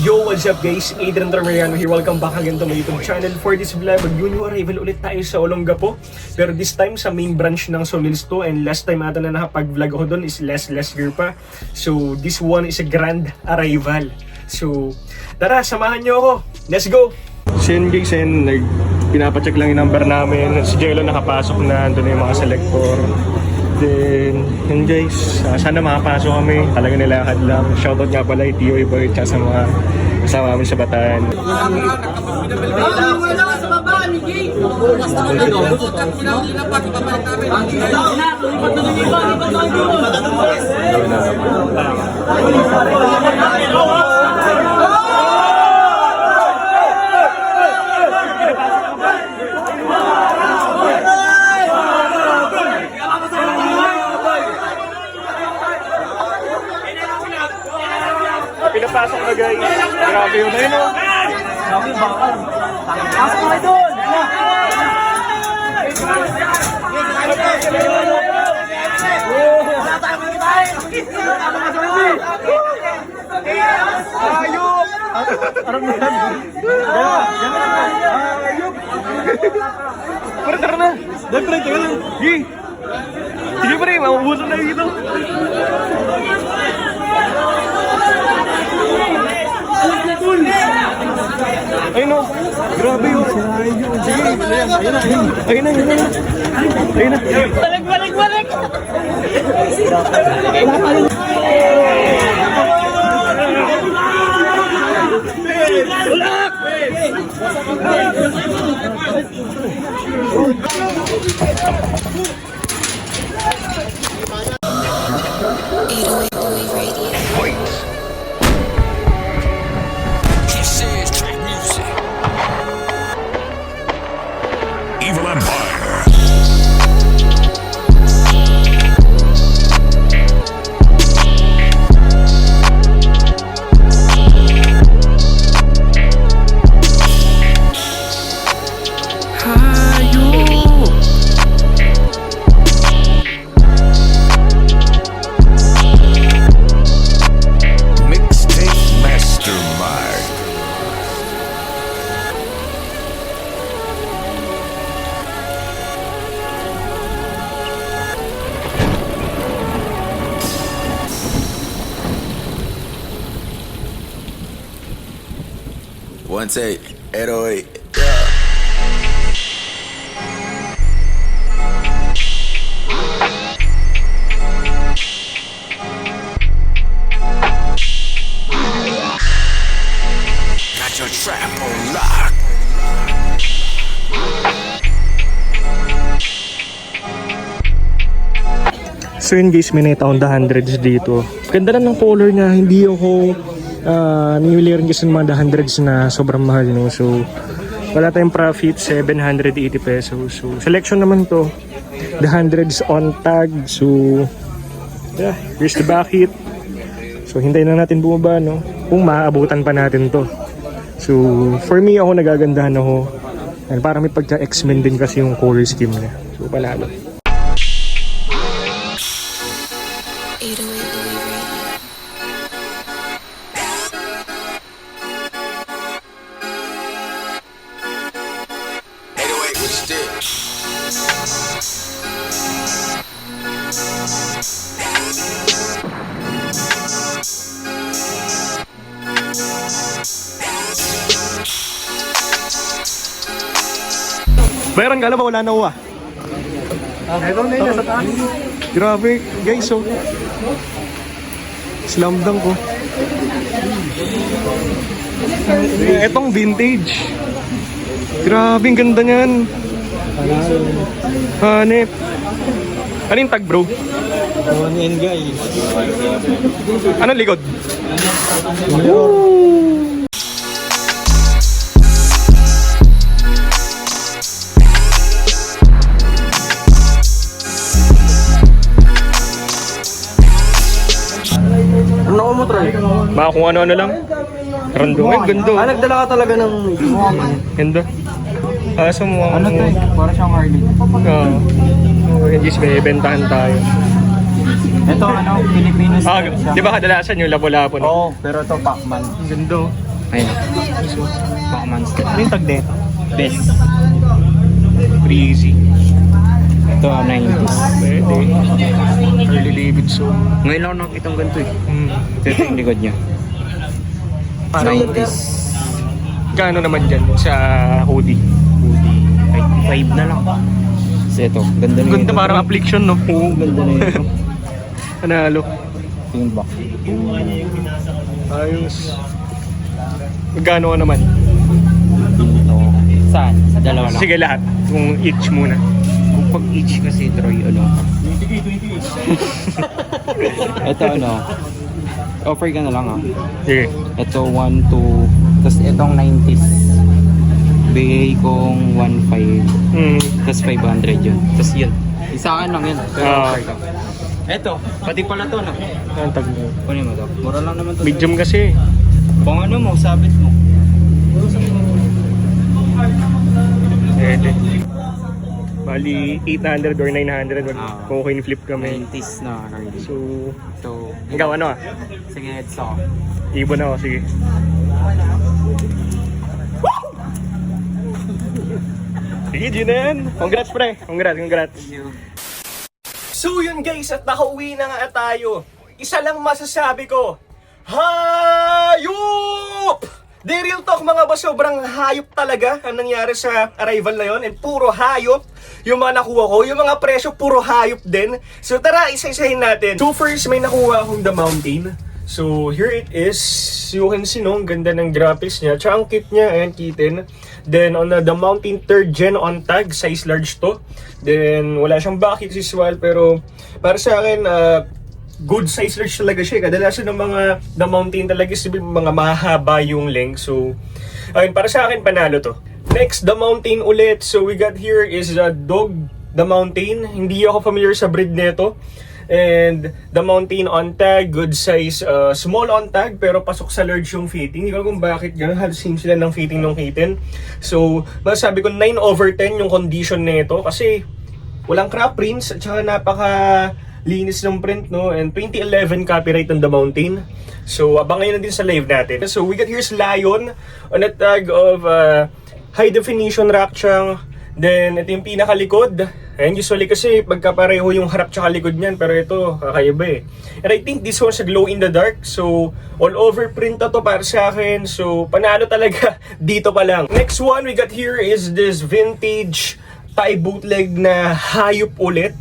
Yo, what's up guys? Adrian Tormeriano here. Welcome back again to my YouTube channel. For this vlog, new arrival ulit tayo sa Olongapo. Pero this time sa main branch ng Solils to. And last time ata na nakapag-vlog ako doon is last year pa. So this one is a grand arrival. So tara, samahan nyo ako. Let's go! So yun guys, pinapacheck lang yung number namin. Si Jello nakapasok na, andun na yung mga selector. Then, yun guys, sana makapasok kami. Talaga nilakad lang. Shoutout nga pala Tio Boy at sa mga kasama kami sa Bataan. Pinapasok na guys. Grabe yun. Ayun o. Grabe yung bakal. Pasok na doon. Ayup! Parang mo yan. Ayup! Tara na. Dahil pre, teka lang. Sige pre, mabubusan na dito. Ayun o, grabe yun. Sige, ayun na. Balik! Evil Empire. Mixtape Mastermind. One take, 808. Yeah. Got your trap on lock. So yun guys, may nakita akong the hundreds dito. Ganda lang ng color niya. Hindi ako nilili rin kasi ng mga the hundreds na sobrang mahal, no? So wala tayong profit, 780 pesos. So selection naman to, the hundreds on tag. So yeah, here's the bucket. So hintayin na natin bumaba, no? Kung maaabutan pa natin to. So for me, ako nagagandahan ako. And parang may pagka-X-Men din kasi yung color scheme niya. So palalo. 808 Louis Radio. Bayaran ka ba? Wala na uwa. Ito na yun, sa taas. Grabe, guys, oh. Slam dunk ko. Etong vintage. Grabe, ang ganda niyan. Hanep. Ano yung tag, bro? One end guys. Anong likod? Ano mo try? Baka kung ano-ano lang. Random. Ay, ganda. Nagdala ka talaga ng... Ganda. Kaso mo Ano to eh? Para siyang Harley. Hindi may bentahan tayo. Ito ano, Filipino Ah, style siya. di ba kadalasan yung lapo-lapo? Oo, pero ito Pacman. Ganda. Ayun. Baka monster. Ano yung tag nito? Best. Breezy. Ito, 90s. Pwede. Harley Davidson. Ngayon lang nakita ang ganito eh. Hmm. Ito yung likod niya. Parang 90s. gaano naman dyan sa hoodie? Like 5 na lang. Kasi ito, ganda na Ganda parang affliction, no? Oo, ganda na ito. Panalo. Ito yung back. Ayos. Magkano ka naman? Ito. Saan? Sa dalawa lang. Sige lahat. Kung each muna. Kung pag each kasi Troy, ano? Ito ano? Offer ka na lang ah. Sige. Ito 1, 2. Tapos itong 90s. Bigay kong 1.5. Tapos 500 yun. Tapos yun. Isa akin lang yun. Pero offer ka. Ito. Pati pala to no? Ang tag mo. Kunin mo to. Mura lang naman to. Medium kasi. Kung ano mo, sabit mo. Pwede. Bali, 800 or 900. Kung coin flip kami. 90s na Harley. So, So, ikaw ano ah? sige, it's all. Ibon ako, sige. Sige, Jinan. Congrats, pre. Congrats. So yun guys, at nakauwi na nga tayo. Isa lang masasabi ko, hayop! Di real talk mga boss, sobrang hayop talaga ang nangyari sa arrival na yon, and puro hayop yung mga nakuha ko. Yung mga presyo, puro hayop din. So tara, isa-isahin natin. So first, may nakuha akong The Mountain. So here it is. You can see, no, ang ganda ng graphics niya. Tsaka ang kit niya, ayan, kitten. Then on the Mountain 3rd Gen on tag, size large to. Then wala siyang bucket visual, pero para sa akin, good size large talaga siya. Kadalasan ng mga The Mountain talaga is mga mahaba yung length. So ayun, para sa akin panalo to. Next, The Mountain ulit. So we got here is a dog The Mountain. Hindi ako familiar sa breed nito. And The Mountain on tag, good size, small on tag, pero pasok sa large yung fitting. Hindi ko alam kung bakit gano'n, halos same sila ng fitting ng kitten. So, masasabi ko 9/10 yung condition nito kasi walang crack prints at saka napaka linis ng print, no? And 2011 copyright ng The Mountain. So, abangan nyo din sa live natin. So, we got here's Lion on a tag of high definition Rakchang. Then, ito yung pinakalikod. And usually kasi pagkapareho yung harap tsaka likod niyan, pero ito kakaiba eh. And I think this one's a glow in the dark. So all over print na to para sa akin. So panalo talaga dito pa lang. Next one we got here is this vintage Thai bootleg na hayop ulit,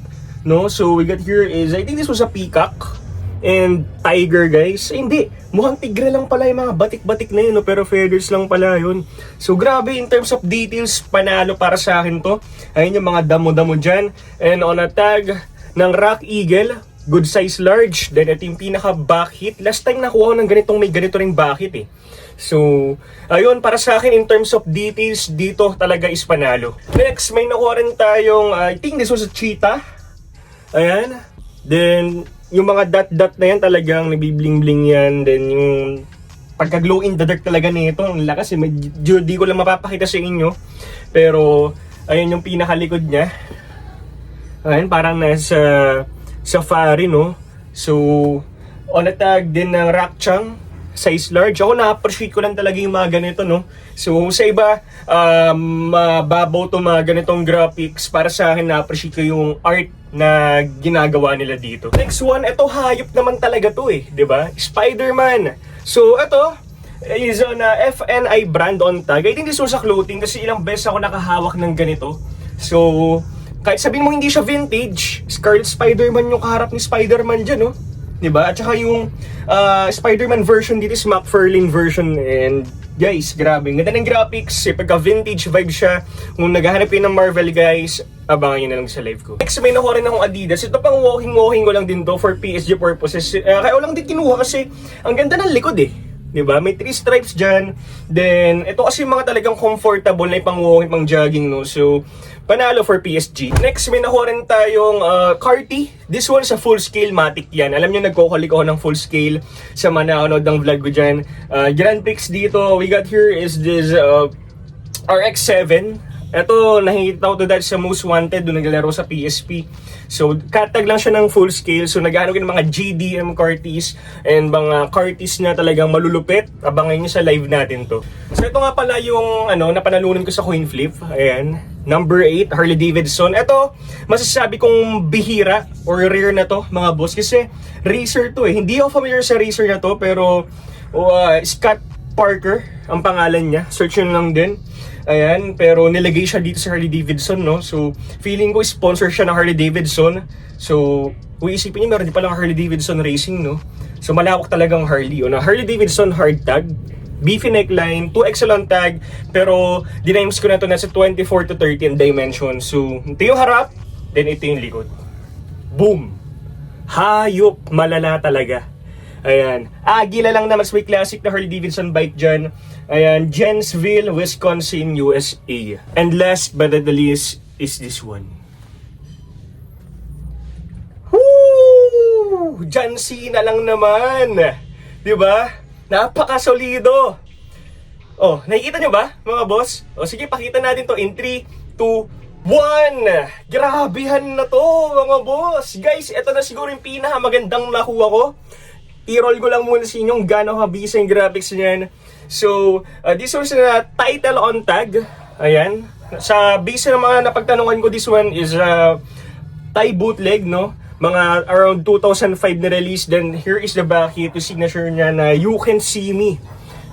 no? So we got here is, I think this was a peacock and tiger, guys. Hindi, mukhang tigre lang pala yung mga batik-batik na yun, no? Pero feathers lang pala yun. So grabe, in terms of details, panalo para sa akin to. Ayun yung mga damo-damo dyan. And on a tag ng Rock Eagle, good size large. Then ito yung pinaka back hit. Last time nakuha ko ng ganitong, may ganito ring back hit eh. So ayun, para sa akin in terms of details, dito talaga is panalo. Next, may nakuha rin tayong, I think this was a cheetah. Ayan. Then yung mga dot-dot na yan talagang nabibling-bling yan. Then yung pagka-glow in the dark talaga nito, ang lakas eh. Medyo di ko lang mapapakita sa inyo. Pero ayun yung pinakalikod niya. Ayun, parang nasa safari, no? So on a tag din ng Rakchang, size large. Ako na-appreciate ko lang talaga yung mga ganito, no? So sa iba, mababaw to mga ganitong graphics. Para sa akin, na-appreciate ko yung art na ginagawa nila dito. Next one, ito hayop naman talaga to eh, 'di ba? Spider-Man. So ito is on FNI brand on tag. I think this was a clothing kasi ilang beses ako nakahawak ng ganito. So kahit sabihin mo hindi siya vintage, Scarlet Spider-Man yung kaharap ni Spider-Man dyan, no? 'Di ba? At saka yung Spider-Man version dito is McFarlane version, and guys, grabe. Ganda ng graphics, pagka vintage vibe siya. Kung naghahanap yun ng Marvel, guys, abangan nyo na lang sa live ko. Next, may nakuha rin akong Adidas. Ito pang walking ko lang din to for PSG purposes. Kaya ko lang din kinuha kasi ang ganda ng likod eh. Diba? May 3 stripes dyan. Then, ito kasi mga talagang comfortable na pang walking, pang jogging, no? So, panalo for PSG. Next, may nakuha rin tayong Carti. This one's a full scale matic yan. Alam nyo, nagkukulik ako ng full scale sa mga nanonood ng vlog ko dyan. Grand Prix dito, we got here is this RX-7. Ito, nakikita ko to dahil sa Most Wanted, doon naglalaro sa PSP. So, katag lang siya ng full scale. So, nag-ano ng mga GDM carties and mga carties na talagang malulupit. Abangan nyo sa live natin to. So, ito nga pala yung napanalunan ko sa coin flip. Ayan. Number 8, Harley Davidson. Ito, masasabi kong bihira or rare na to, mga boss. Kasi racer to eh. Hindi ako familiar sa racer na to, pero Scott Parker ang pangalan niya. Search yun lang din. Ayan, pero nilagay siya dito sa Harley Davidson, no? So, feeling ko sponsor siya ng Harley Davidson. So, kung isipin niyo, meron din palang Harley Davidson Racing, no? So, malawak talagang Harley. Na Harley Davidson hard tag, beefy neckline, 2XL on tag, pero dinames ko na to nasa 24 to 30 dimension. So, ito yung harap, then ito yung likod. Boom! Hayop, malala talaga. Ayan. Agila lang na mas may classic na Harley Davidson bike dyan. Ayan, Janesville, Wisconsin, USA. And last but not the least is this one. Woo! John Cena lang naman. Diba? Napakasolido. Oh, nakikita nyo ba, mga boss? O sige, pakita natin to in 3, 2, 1! Grabehan na to, mga boss! Guys, ito na siguro yung pinakamagandang nakuha ko. I-roll ko lang muna sa inyong gano'ng habisa yung graphics niyan. So, this one's na title on tag. Ayan. Sa base ng mga napagtanungan ko, this one is Thai bootleg, no? Mga around 2005 na release. Then, here is the back hit, yung signature niya na You Can See Me.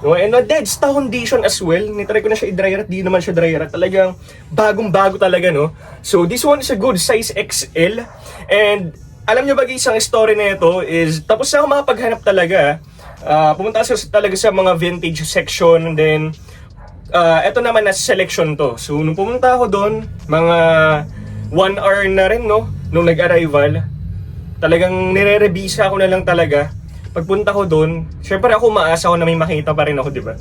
No? And Dead's Foundation as well. Nitry ko na siya i-dry rat, di naman siya dry rat. Talagang bagong-bago talaga, no? So, this one is a good size XL. And alam nyo ba guys, ang story na ito is tapos na ako makapaghanap talaga. Pumunta ako talaga sa mga vintage section. Then, ito naman na selection to. So, nung pumunta ako doon, mga 1 hour na rin, no? Nung nag-arrival, talagang nire-revisa ko na lang talaga. Pagpunta ko doon, syempre ako maasa ko na may makita pa rin ako, di ba?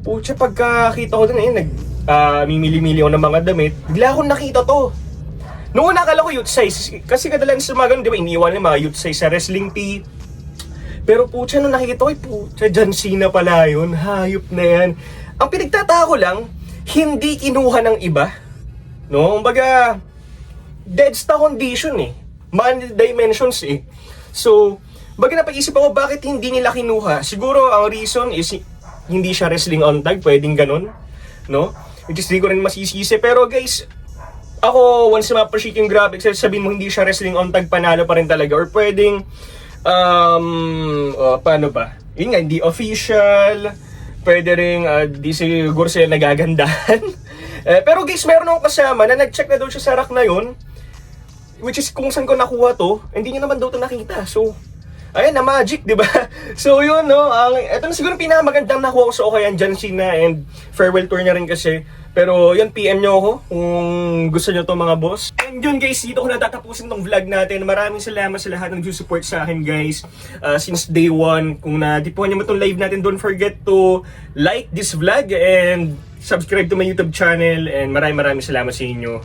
Pucha, pagkakita ko doon, mimili-mili ako ng mga damit. Bigla akong nakita to. Noong una akala ko youth size, kasi kadalan sa mga ganun, di ba, iniwan yung mga youth size sa wrestling tee. Pero pucha, nung nakikita ko, pucha, John Cena pala yun, hayop na yan. Ang pinagtataka ko lang, hindi kinuha ng iba. No? Kumbaga, Dead's condition eh. Man dimensions eh. So, baga napag-isip ako, bakit hindi nila kinuha? Siguro, ang reason is, hindi siya wrestling on tag, pwedeng ganun. No? Which is, di ko rin masisisi. Pero guys, ako, once na ma-appreciate yung graphics, sabihin mo hindi siya wrestling on tag, panalo pa rin talaga. Or pwedeng, paano ba? Yun nga, hindi official. Pwede rin, di siguro sila nagagandahan. Pero guys, meron akong kasama na nag-check na daw siya sa rack na yun. Which is, kung saan ko nakuha to, hindi niya naman daw to nakita. So, ayan na magic, di ba? So yun, no? Ito na siguro pinakamagandang nakuha ko sa Okayan, John Cena, and farewell tour niya rin kasi. Pero yun, PM nyo ako kung gusto nyo to, mga boss. And yun guys, dito ko natatapusin tong vlog natin. Maraming salamat sa lahat ng support sa akin guys. Since day one, kung natipuhan nyo mo tong live natin, don't forget to like this vlog and subscribe to my YouTube channel. And maraming salamat sa inyo.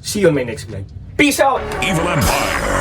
See you on my next vlog. Peace out! Evil Empire.